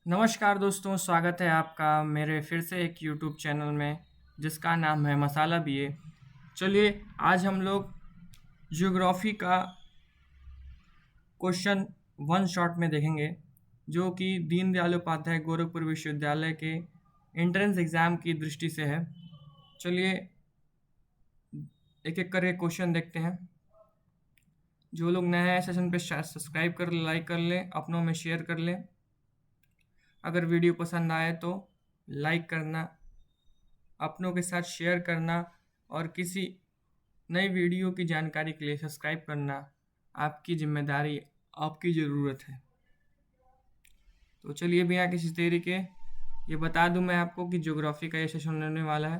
नमस्कार दोस्तों, स्वागत है आपका मेरे फिर से एक यूट्यूब चैनल में जिसका नाम है मसाला बीए। चलिए आज हम लोग ज्योग्राफी का क्वेश्चन वन शॉट में देखेंगे, जो कि दीनदयाल उपाध्याय गोरखपुर विश्वविद्यालय के एंट्रेंस एग्ज़ाम की दृष्टि से है। चलिए एक एक करके क्वेश्चन देखते हैं। जो लोग नए हैं सेशन पे सब्सक्राइब कर लाइक कर लें, अपनों में शेयर कर लें। अगर वीडियो पसंद आए तो लाइक करना, अपनों के साथ शेयर करना और किसी नई वीडियो की जानकारी के लिए सब्सक्राइब करना आपकी जिम्मेदारी, आपकी ज़रूरत है। तो चलिए बिना किसी देरी के ये बता दूं मैं आपको कि ज्योग्राफी का ये सेशन होने वाला है,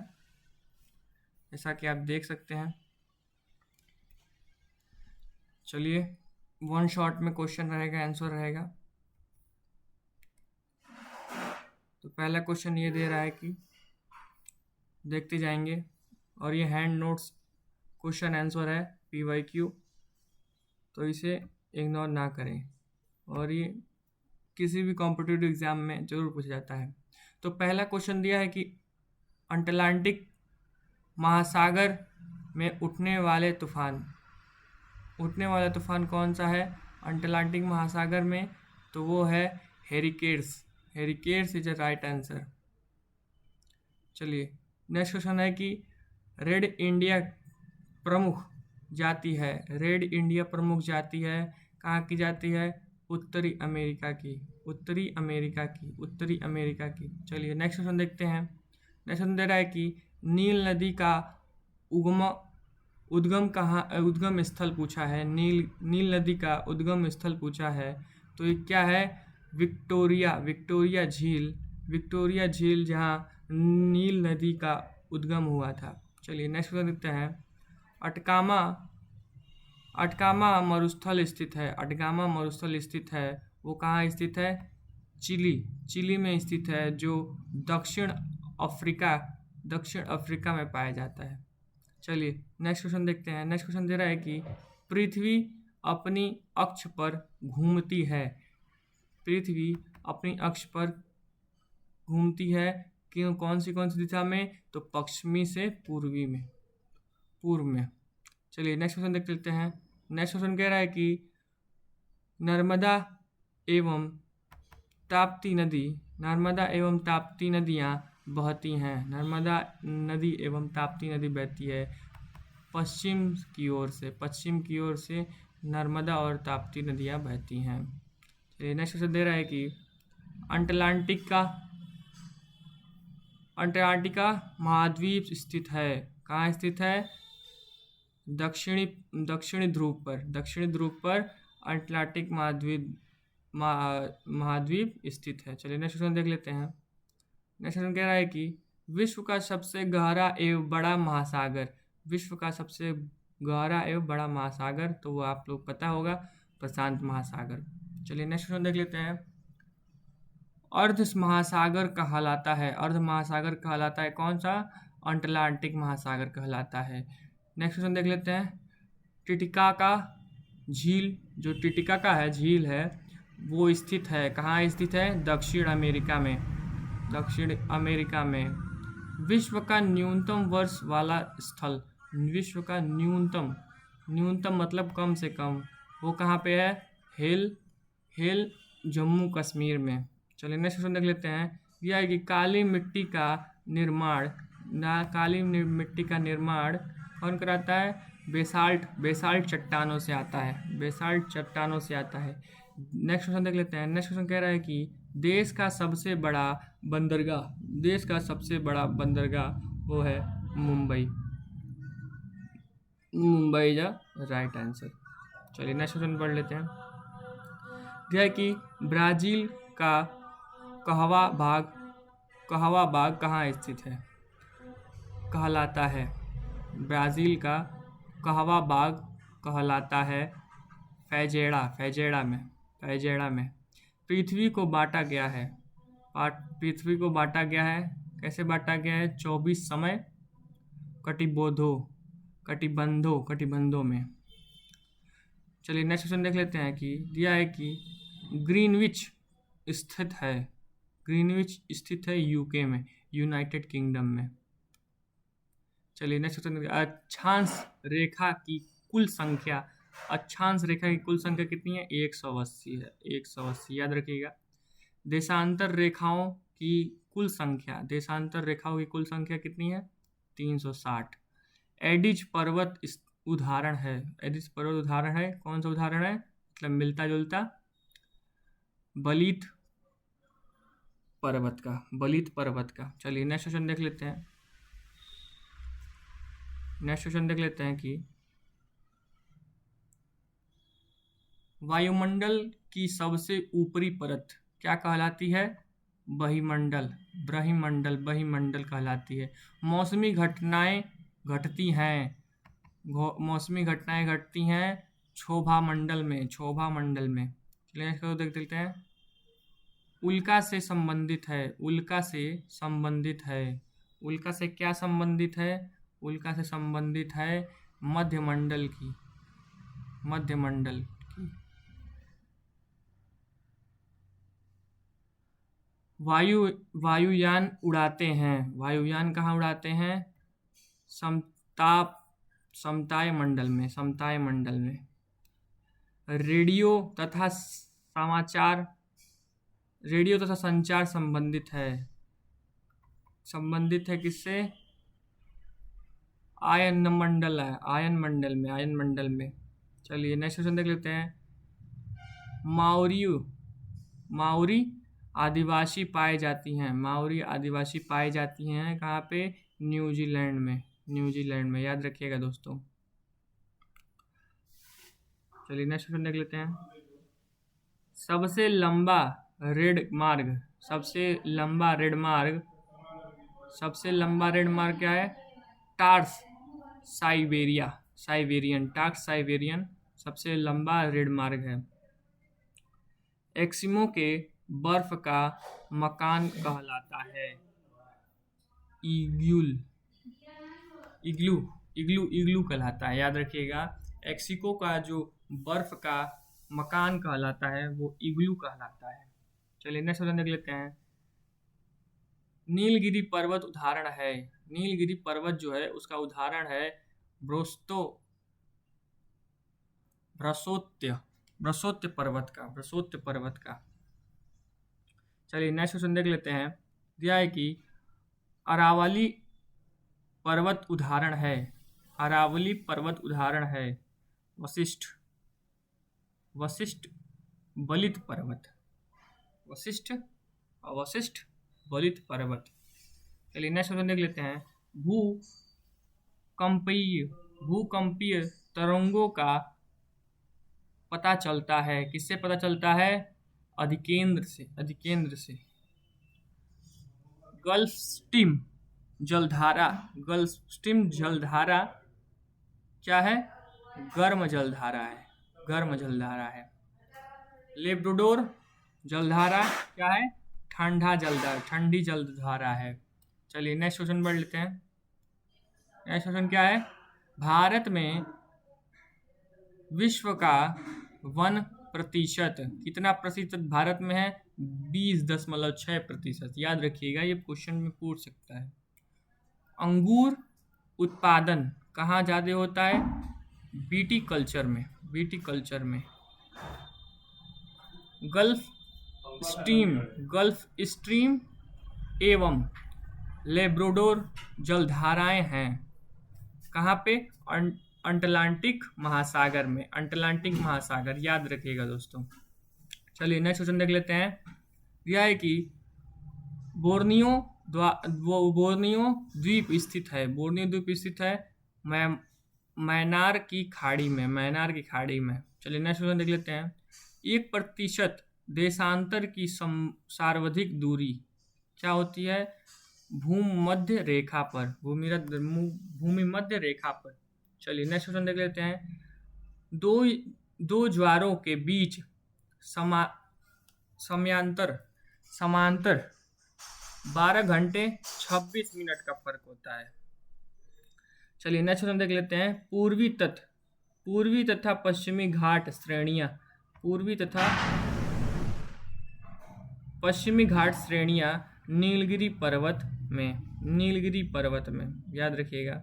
जैसा कि आप देख सकते हैं। चलिए वन शॉट में क्वेश्चन रहेगा, आंसर रहेगा। तो पहला क्वेश्चन ये दे रहा है कि देखते जाएंगे, और ये हैंड नोट्स क्वेश्चन आंसर है PYQ, तो इसे इग्नोर ना करें, और ये किसी भी कॉम्पिटिटिव एग्ज़ाम में ज़रूर पूछा जाता है। तो पहला क्वेश्चन दिया है कि अटलांटिक महासागर में उठने वाला तूफान कौन सा है अटलांटिक महासागर में? तो वो है हेरिकेड्स इज अ राइट आंसर। चलिए नेक्स्ट क्वेश्चन है कि रेड इंडिया प्रमुख जाति है कहाँ की जाती है? उत्तरी अमेरिका की। चलिए नेक्स्ट क्वेश्चन देखते हैं। नेक्स्ट क्वेश्चन दे रहा है कि नील नदी का उद्गम स्थल पूछा है। नील नदी का उद्गम स्थल पूछा है, तो ये क्या है? विक्टोरिया झील जहाँ नील नदी का उद्गम हुआ था। चलिए नेक्स्ट क्वेश्चन देखते हैं। अटकामा मरुस्थल स्थित है, वो कहाँ स्थित है? चिली में स्थित है, जो दक्षिण अफ्रीका में पाया जाता है। चलिए नेक्स्ट क्वेश्चन देखते हैं। नेक्स्ट क्वेश्चन दे रहा है कि पृथ्वी अपनी अक्ष पर घूमती है क्यों? कौन सी दिशा में? तो पश्चिमी से पूर्व में। चलिए नेक्स्ट क्वेश्चन देख लेते हैं। नेक्स्ट क्वेश्चन कह रहा है कि नर्मदा एवं ताप्ती नदियाँ बहती हैं। नर्मदा नदी एवं ताप्ती नदी बहती है पश्चिम की ओर से नर्मदा और ताप्ती नदियाँ बहती हैं। चलिए नेक्स्ट क्वेश्चन दे रहा है कि अंटार्कटिका महाद्वीप स्थित है। कहाँ स्थित है? दक्षिणी ध्रुव पर अटलांटिक महाद्वीप स्थित है। चलिए नेक्स्ट क्वेश्चन देख लेते हैं। नेक्स्ट क्वेश्चन कह रहा है कि विश्व का सबसे गहरा एवं बड़ा महासागर, तो वो आप लोग पता होगा, प्रशांत महासागर। चलिए नेक्स्ट क्वेश्चन देख लेते हैं। अर्ध महासागर कहलाता है कौन सा? अटलांटिक महासागर कहलाता है। नेक्स्ट क्वेश्चन देख लेते हैं। टिटिकाका झील है, वो स्थित है कहाँ स्थित है? दक्षिण अमेरिका में। विश्व का न्यूनतम वर्ष वाला स्थल, विश्व का न्यूनतम मतलब कम से कम, वो कहाँ पे है? हेल जम्मू कश्मीर में। चलिए नेक्स्ट क्वेश्चन देख लेते हैं। यह है कि काली मिट्टी का निर्माण कौन कराता है? बेसाल्ट चट्टानों से आता है। नेक्स्ट क्वेश्चन देख लेते हैं। नेक्स्ट क्वेश्चन कह रहा है कि देश का सबसे बड़ा बंदरगाह वो है मुंबई इज राइट आंसर। चलिए नेक्स्ट क्वेश्चन पढ़ लेते हैं। यह है कि ब्राज़ील का कहवा बाग कहाँ स्थित है कहलाता है? ब्राज़ील का कहवा बाग कहलाता है फैजेड़ा में। पृथ्वी को बांटा गया है। कैसे बांटा गया है? 24 समय कटिबंधों में। चलिए नेक्स्ट क्वेश्चन देख लेते हैं कि दिया है कि ग्रीनविच स्थित है ग्रीनविच स्थित है यूके में, यूनाइटेड किंगडम में। चलिए नेक्स्ट क्वेश्चन। अक्षांश रेखा की कुल संख्या, अक्षांश रेखा की कुल संख्या कितनी है? 180 है, 180 याद रखिएगा। देशांतर रेखाओं की कुल संख्या, देशांतर रेखाओं की कुल संख्या कितनी है? 360। एडिज पर्वत उदाहरण है, एडिज पर्वत उदाहरण है, कौन सा उदाहरण है? मतलब मिलता जुलता, बलित पर्वत का, बलित पर्वत का। चलिए नेक्स्ट क्वेश्चन देख लेते हैं। नेक्स्ट क्वेश्चन देख लेते हैं कि वायुमंडल की सबसे ऊपरी परत क्या कहलाती है? बहिमंडल, ब्रह्मंडल, बहिमंडल कहलाती है। मौसमी घटनाएं घटती हैं, मौसमी घटनाएं घटती हैं क्षोभा मंडल में, क्षोभा मंडल में। चलिए इसको देख लेते हैं। उल्का से संबंधित है, उल्का से संबंधित है, उल्का से क्या संबंधित है? उल्का से संबंधित है मध्यमंडल की, मध्यमंडल की। वायुयान उड़ाते हैं, वायुयान कहाँ उड़ाते हैं? समताय मंडल में, समताय मंडल में। रेडियो तथा समाचार, रेडियो तथा संचार संबंधित है, संबंधित है किससे? आयन मंडल है, आयन मंडल में, आयन मंडल में। चलिए नेक्स्ट क्वेश्चन देख लेते हैं। माओरी आदिवासी पाए जाती हैं, माओरी आदिवासी पाई जाती हैं कहाँ पे? न्यूजीलैंड में, न्यूजीलैंड में, याद रखिएगा दोस्तों। चलिए नेक्स्ट क्वेश्चन देख लेते हैं। सबसे लंबा रेड मार्ग, सबसे लंबा रेड मार्ग, सबसे लंबा रेड मार्ग क्या है? टार्स साइबेरिया, साइबेरियन, टार्स साइबेरियन सबसे लंबा रेड मार्ग है। एक्सिमो के बर्फ का मकान कहलाता है इग्लू, इग्लू, इग्लू, इग्लू कहलाता है, याद रखिएगा। एक्सिको का जो बर्फ का मकान कहलाता है वो इग्लू कहलाता है। चलिए नेक्स्ट क्वेश्चन देख लेते हैं। नीलगिरी पर्वत उदाहरण है, नीलगिरी पर्वत जो है उसका उदाहरण है ब्रसोत्य पर्वत का, ब्रसोत्य पर्वत का। चलिए नेक्स्ट क्वेश्चन देख लेते हैं। दिया है कि अरावली पर्वत उदाहरण है, अरावली पर्वत उदाहरण है वशिष्ठ, वशिष्ठ बलित पर्वत, वशिष्ठ अवशिष्ट बलित पर्वत। चलिए नेक्स्ट क्वेश्चन देख लेते हैं। भूकंपीय तरंगों का पता चलता है, किससे पता चलता है? अधिकेंद्र से, अधिकेंद्र से। गल्फ स्ट्रीम जलधारा, गल्फ स्ट्रीम जलधारा क्या है? गर्म जलधारा है, गर्म जलधारा है। लेब्राडोर जलधारा क्या है? ठंडा जलधारा, ठंडी जलधारा है। चलिए नेक्स्ट क्वेश्चन पढ़ लेते हैं। नेक्स्ट क्वेश्चन क्या है? भारत में विश्व का वन प्रतिशत कितना प्रतिशत भारत में है? 20.6%, याद रखिएगा, ये क्वेश्चन में पूछ सकता है। अंगूर उत्पादन कहाँ ज़्यादा होता है? बीटी कल्चर में, बीटी कल्चर में। गल्फ स्ट्रीम एवं लेब्राडोर जलधाराएं हैं कहाँ पे? अटलांटिक महासागर में, अटलांटिक महासागर, याद रखिएगा दोस्तों। चलिए नेक्स्ट क्वेश्चन देख लेते हैं। यह है कि बोर्नियो द्वीप स्थित है, बोर्नियो द्वीप स्थित है मैनार की खाड़ी में, मैनार की खाड़ी में। चलिए नेक्स्ट क्वेश्चन देख लेते हैं। 1% देशांतर की सर्वाधिक दूरी क्या होती है? भूमध्य रेखा पर, भूमि मध्य रेखा पर। चलिए नेक्स्ट क्वेश्चन देख लेते हैं। दो ज्वारों के बीच समांतर 12 घंटे 26 मिनट का फर्क होता है। चलिए नेक्स्ट क्वेश्चन देख लेते हैं। पूर्वी तथा पश्चिमी घाट श्रेणियां, पूर्वी तथा पश्चिमी घाट श्रेणियाँ नीलगिरी पर्वत में, याद रखिएगा।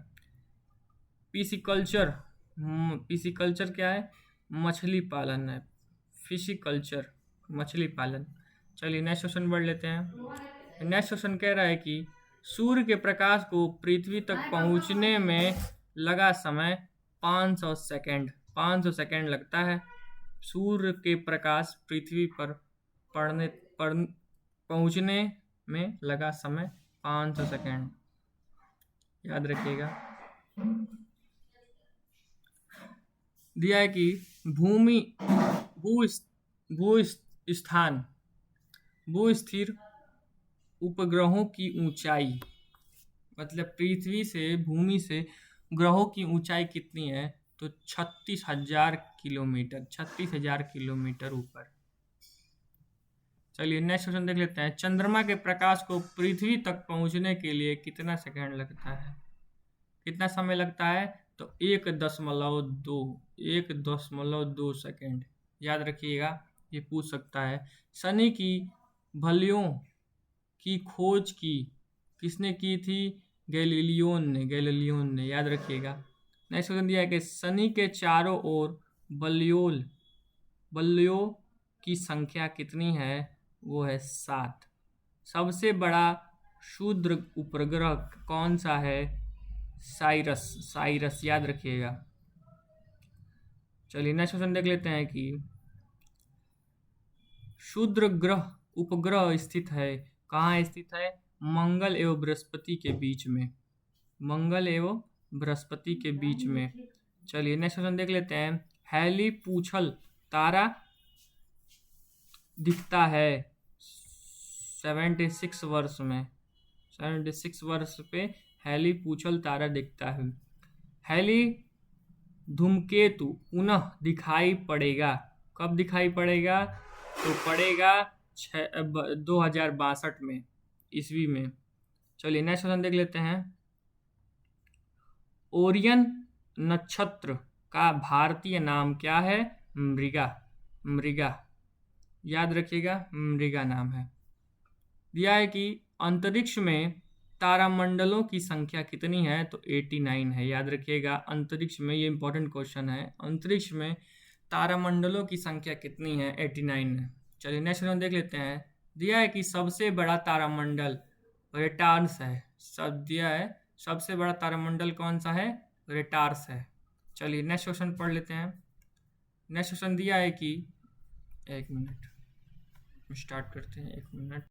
पिसिकल्चर, पिसिकल्चर क्या है? मछली पालन है। फिशिकल्चर, मछली पालन। चलिए नेक्स्ट क्वेश्चन बढ़ लेते हैं। नेक्स्ट क्वेश्चन कह रहा है कि सूर्य के प्रकाश को पृथ्वी तक पहुंचने में लगा समय 500 सेकेंड। 500 सेकेंड लगता है सूर्य के प्रकाश पृथ्वी पर पहुंचने में लगा समय 500 सेकेंड, याद रखिएगा। दिया है कि भूस्थिर उपग्रहों की ऊंचाई, मतलब पृथ्वी से, भूमि से ग्रहों की ऊंचाई कितनी है? तो 36,000 किलोमीटर, 36,000 किलोमीटर ऊपर। चलिए नेक्स्ट क्वेश्चन देख लेते हैं। चंद्रमा के प्रकाश को पृथ्वी तक पहुंचने के लिए कितना सेकंड लगता है? कितना समय लगता है? तो 1.2 सेकंड, याद रखिएगा। ये पूछ सकता है। शनि की बलियों की खोज किसने की थी? गैलीलियोन ने, याद रखिएगा। नेक्स्ट क्वेश्चन दिया है कि शनि के चारों ओर बल्लियों की संख्या कितनी है? वो है 7। सबसे बड़ा क्षुद्र उपग्रह कौन सा है? साइरस, याद रखिएगा। चलिए नेक्स्ट क्वेश्चन देख लेते हैं कि क्षुद्र उपग्रह स्थित है, कहाँ स्थित है? मंगल एवं बृहस्पति के बीच में, मंगल एवं बृहस्पति के बीच में। चलिए नेक्स्ट क्वेश्चन देख लेते हैं। हैली पूछल तारा दिखता है 76 वर्ष में, 76 वर्ष पे हैली पूछल तारा दिखता है। हैली धूमकेतु पुनः दिखाई पड़ेगा, कब दिखाई पड़ेगा? तो पड़ेगा 2062 में, ईस्वी में। चलिए नेक्स्ट क्वेश्चन देख लेते हैं। ओरियन नक्षत्र का भारतीय नाम क्या है? मृगा, याद रखिएगा, मृगा नाम है। दिया है कि अंतरिक्ष में तारामंडलों की संख्या कितनी है? तो 89 है, याद रखिएगा। अंतरिक्ष में, ये इंपॉर्टेंट क्वेश्चन है, अंतरिक्ष में तारामंडलों की संख्या कितनी है? 89 है। चलिए नेक्स्ट क्वेश्चन देख लेते हैं। दिया है कि सबसे बड़ा तारामंडल रेटार्स है, दिया है सबसे बड़ा तारामंडल कौन सा है? रेटार्स है। चलिए नेक्स्ट क्वेश्चन पढ़ लेते हैं। नेक्स्ट क्वेश्चन दिया है कि, एक मिनट स्टार्ट करते हैं, 1 मिनट।